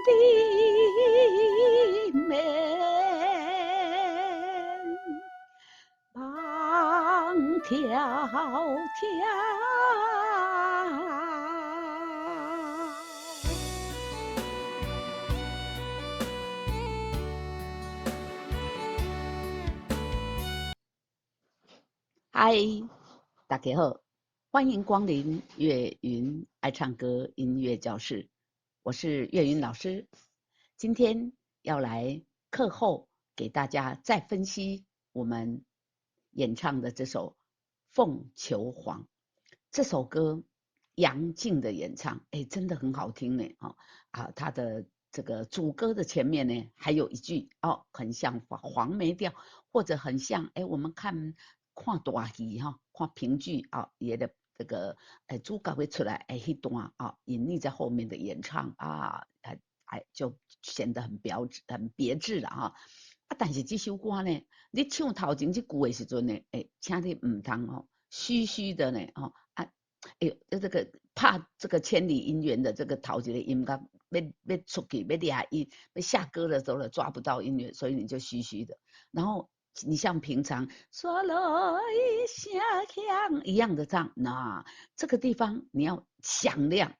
里面，蹦跳跳。嗨，大家好，欢迎光临岳云爱唱歌音乐教室，我是岳云老师。今天要来课后给大家再分析我们演唱的这首《凤求凰》。这首歌杨静的演唱，真的很好听呢。他的这个主歌的前面呢，还有一句很像黄梅调，或者很像我们看大戏看评剧也的这个主角会出来一段隐匿在后面的演唱就显得很别致了但是这首歌呢，你唱头前这句的时阵呢，请你唔通虚虚的呢这个怕这个千里姻缘的这个头一个音乐要出去要俩音，要下歌的时候了抓不到音乐，所以你就虚虚的。然后你像平常说了一下响一样的唱，那这个地方你要响亮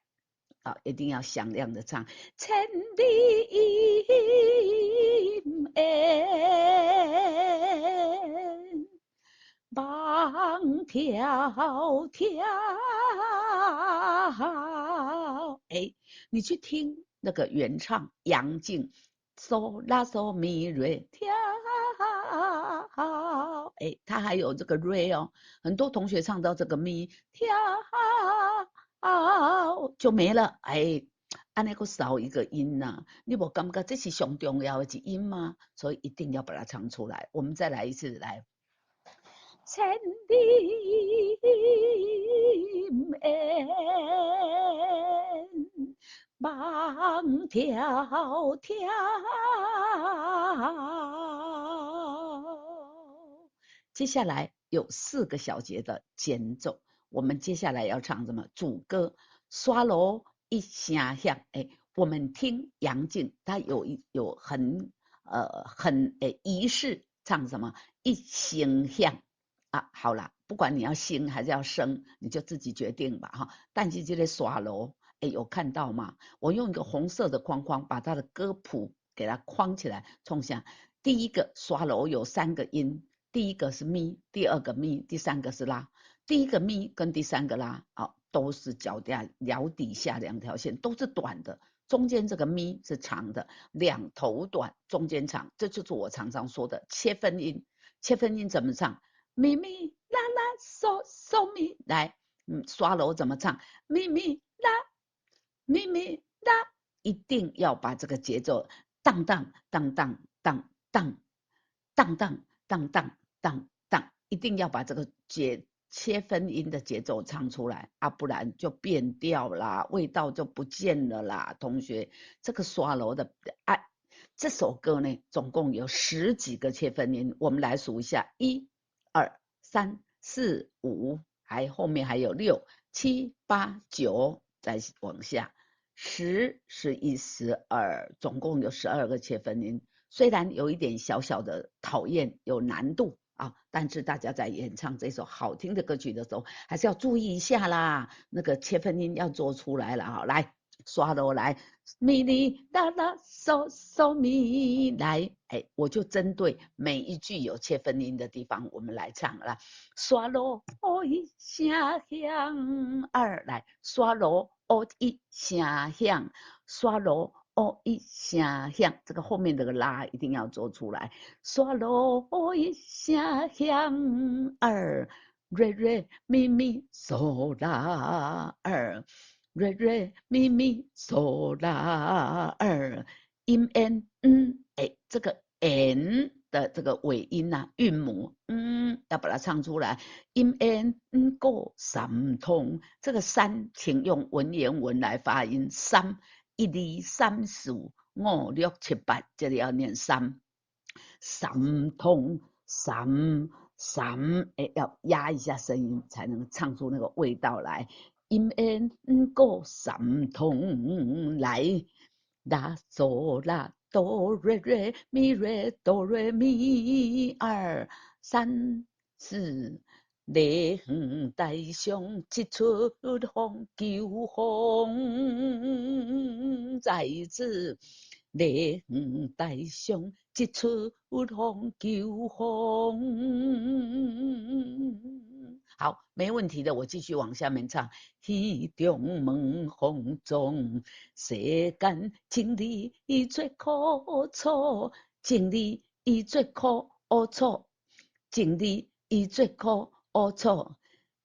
一定要响亮的唱。千里姻缘蹦跳跳。你去听那个原唱杨静，so la so mi re 跳，他还有这个 re 很多同学唱到这个咪跳就没了，安那个少一个音你不感觉这是上重要的一音吗？所以一定要把它唱出来。我们再来一次，来。千里面蹦跳跳。接下来有4个小节的间奏，我们接下来要唱什么？主歌刷楼一声响，我们听杨静，他有很仪式，唱什么一声响。好啦，不管你要兴还是要升，你就自己决定吧但是这个刷楼，有看到吗？我用一个红色的框框把它的歌谱给它框起来，冲下。第一个刷楼有3个音，第一个是咪，第2个咪，第3个是拉。第一个咪跟第3个拉都是脚底下2条线，都是短的。中间这个咪是长的，2头短，中间长，这就是我常常说的切分音。切分音怎么唱？咪咪啦啦嗦嗦咪，来，刷楼怎么唱？咪咪啦，咪咪啦，一定要把这个节奏当当当当当当当当当当当当，一定要把这个切分音的节奏唱出来不然就变调啦，味道就不见了啦。同学，这个刷楼的这首歌呢，总共有10几个切分音，我们来数一下：1、2、3、4、5，后面还有6、7、8、9，再往下10、11、12，总共有12个切分音。虽然有一点小小的讨厌，有难度但是大家在演唱这首好听的歌曲的时候，还是要注意一下啦，那个切分音要做出来了来。刷楼来，咪哩啦啦嗦嗦咪来，我就针对每一句有切分音的地方，我们来唱啦。刷楼一声响，2来，刷楼一声响，刷楼一声响，这个后面这个拉一定要做出来。刷楼一声响，2瑞瑞咪咪嗦啦2。瑞瑞咪咪嗦啦2音 n 这个 n 的这个尾音韵母要把它唱出来。音 n 过3通，这个3请用文言文来发音。3 1 2 3 4 5 6 7 8，这里要念3通3要压一下声音才能唱出那个味道来。音 n 过3通来，拉嗦拉哆瑞瑞咪瑞哆瑞咪二三四。雷横大象一出风九风，再一次。雷横大象一出风九风。好，没问题的，我继续往下面唱。戏中问风中，世间情理最可错，情理最可错，情理最可错，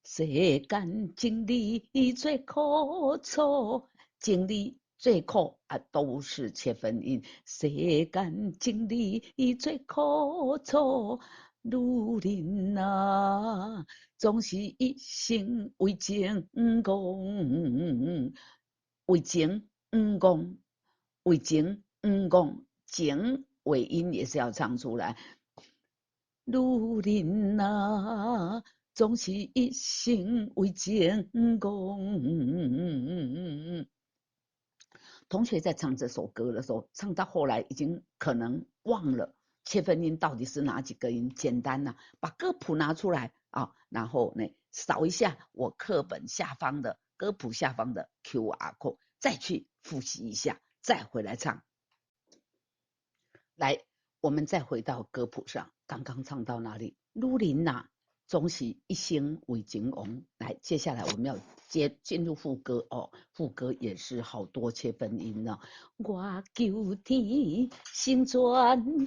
世间情理最可错，情理最可啊，都是切分音。世间情理最可错，女人啊，总是一心为情讲，为情讲，为情讲，情尾音也是要唱出来。女人啊，总是一心为情讲。同学在唱这首歌的时候，唱到后来已经可能忘了切分音到底是哪几个音。简单啊，把歌谱拿出来啊，然后呢扫一下我课本下方的歌谱下方的 QR code， 再去复习一下，再回来唱。来，我们再回到歌谱上，刚刚唱到哪里？女人呐，总是一心为情王。来，接下来我们要进入副歌哦，副歌也是好多切分音呢。我求天成全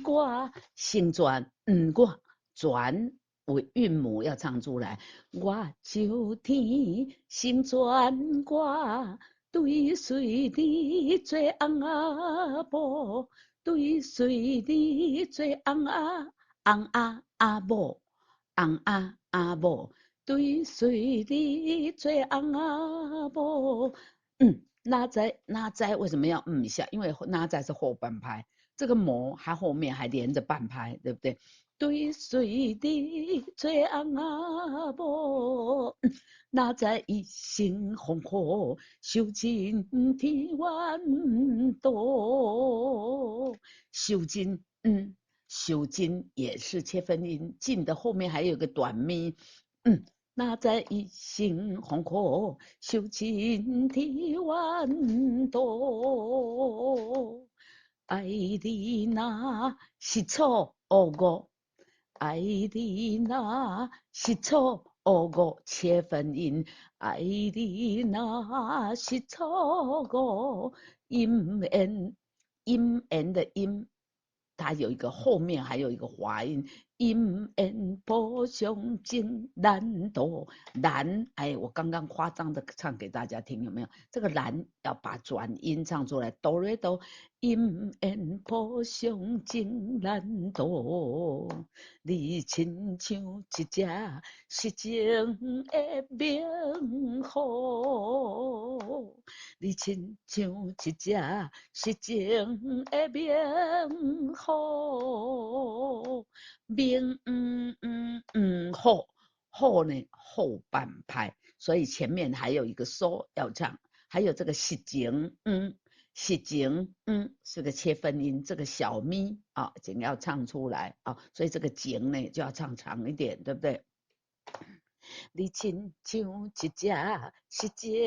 我，成全我，全为韵母要唱出来。我求天成全我，对随你做翁仔某。对随你做翁仔某，翁仔某，对随你做翁仔某。哪在为什么要一下？因为哪在是后半拍，这个某它后面还连着半拍，对不对？对随你做翁仔某，哪在一心红火，受尽天怨毒。受尽，受尽也是切分音，尽的后面还有个短咪，那在一心红火，受尽天怨毒。爱你那是错误，爱你那是错误，切分音。爱你那是错误，阴言的阴，它有一个后面还有一个滑音。阴言不相尽难躲难，哎，我刚刚夸张的唱给大家听，有没有？这个难要把转音唱出来，哆来哆，阴言不相尽难躲。你亲像一只失情的明虎，你亲像一只失情的明虎。明后后呢后半拍，所以前面还有一个嗦要唱，还有这个失情失情是个切分音，这个小咪啊，景要唱出来啊，所以这个景呢就要唱长一点，对不对？你亲像一只失情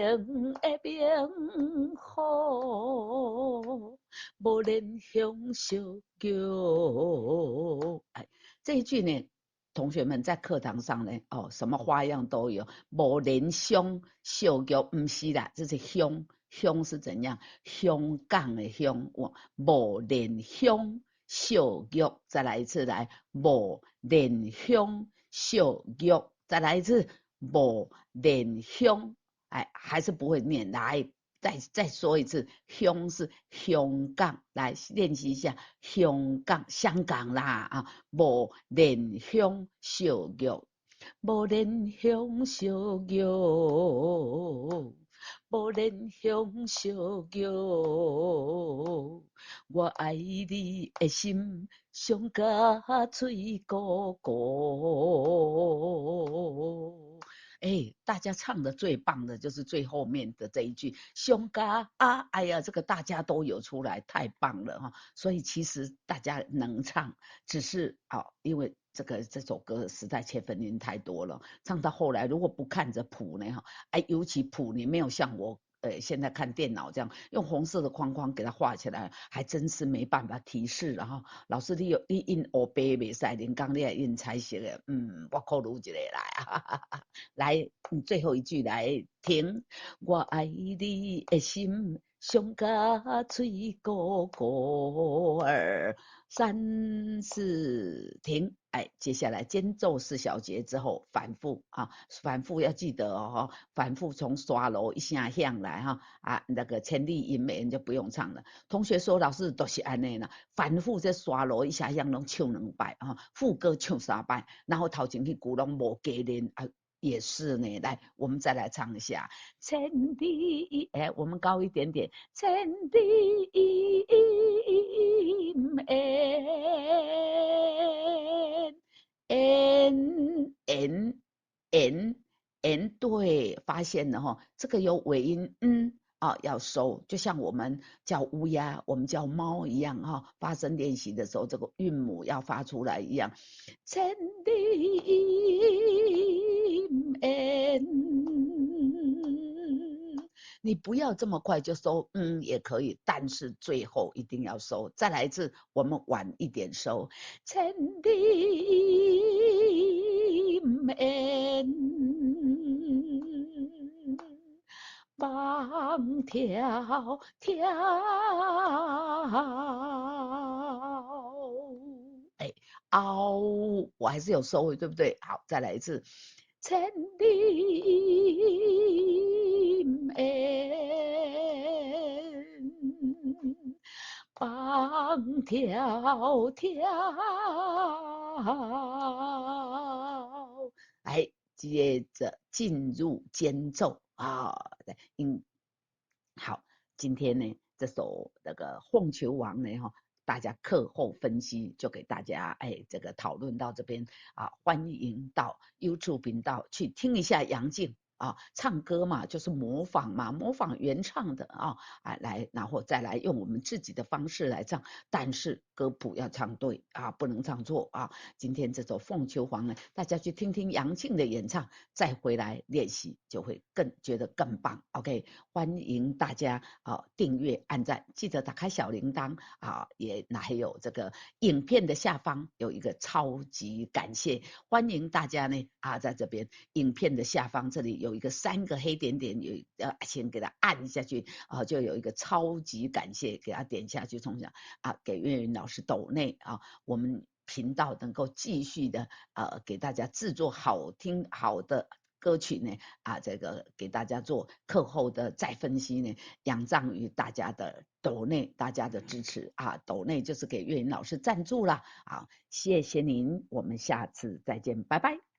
的明虎，无怜香烧酒。哎，这一句呢，同学们在课堂上呢，什么花样都有。无怜香烧酒，不是啦，这是香，香是怎样？香港的香，无怜香烧酒，再来一次来，无怜香烧酒。再来一次，无怜香，哎，还是不会念，来，再说一次，香是香港，来练习一下，香港啦啊，无怜香烧肉，无怜香烧肉。无怜香烧肉，我爱你的心上甲水汩汩。哎，大家唱的最棒的就是最后面的这一句胸嘎啊，哎呀，这个大家都有出来，太棒了哈！所以其实大家能唱，只是因为这首歌时代切分音太多了，唱到后来如果不看着谱呢哈，尤其谱你没有像我。现在看电脑这样用红色的框框给它画起来，还真是没办法提示。然后老师你印黑白袂使，连刚你也印彩色的，我考虑一下来来，最后一句来听，我爱你的心，上甲嘴鼓鼓儿，三四停。接下来间奏四小节之后反复反复要记得哦，反复从刷楼一下响来那个千里音美人就不用唱了。同学说老师都是安内啦，反复在刷楼一下响拢唱2摆副歌唱3摆，然后头前去鼓拢无加练也是呢，来，我们再来唱一下。千里我们高一点点。千里对，发现了哈，这个有尾音要收，就像我们叫乌鸦，我们叫猫一样发声练习的时候，这个韵母要发出来一样。千里你不要这么快就收，也可以，但是最后一定要收。再来一次，我们晚一点收。千里放条条，我还是有收回，对不对？好，再来一次。千里放条条。接着进入间奏好，今天呢这首那个凤求凰呢大家课后分析就给大家这个讨论到这边欢迎到 YouTube 频道去听一下杨静唱歌嘛，就是模仿嘛，模仿原唱的来，然后再来用我们自己的方式来唱，但是歌谱要唱对不能唱错今天这首凤求凰呢，大家去听听杨静的演唱，再回来练习就会觉得更棒。OK， 欢迎大家订阅、按赞，记得打开小铃铛还有这个影片的下方有一个超级感谢，欢迎大家呢在这边影片的下方这里有一个3个黑点点，先给它按下去就有一个超级感谢，给它点下去，从给岳云老师抖内我们频道能够继续的给大家制作好听好的歌曲呢这个给大家做课后的再分析呢，仰仗于大家的抖内，大家的支持抖内就是给岳云老师赞助啦谢谢您，我们下次再见，拜拜。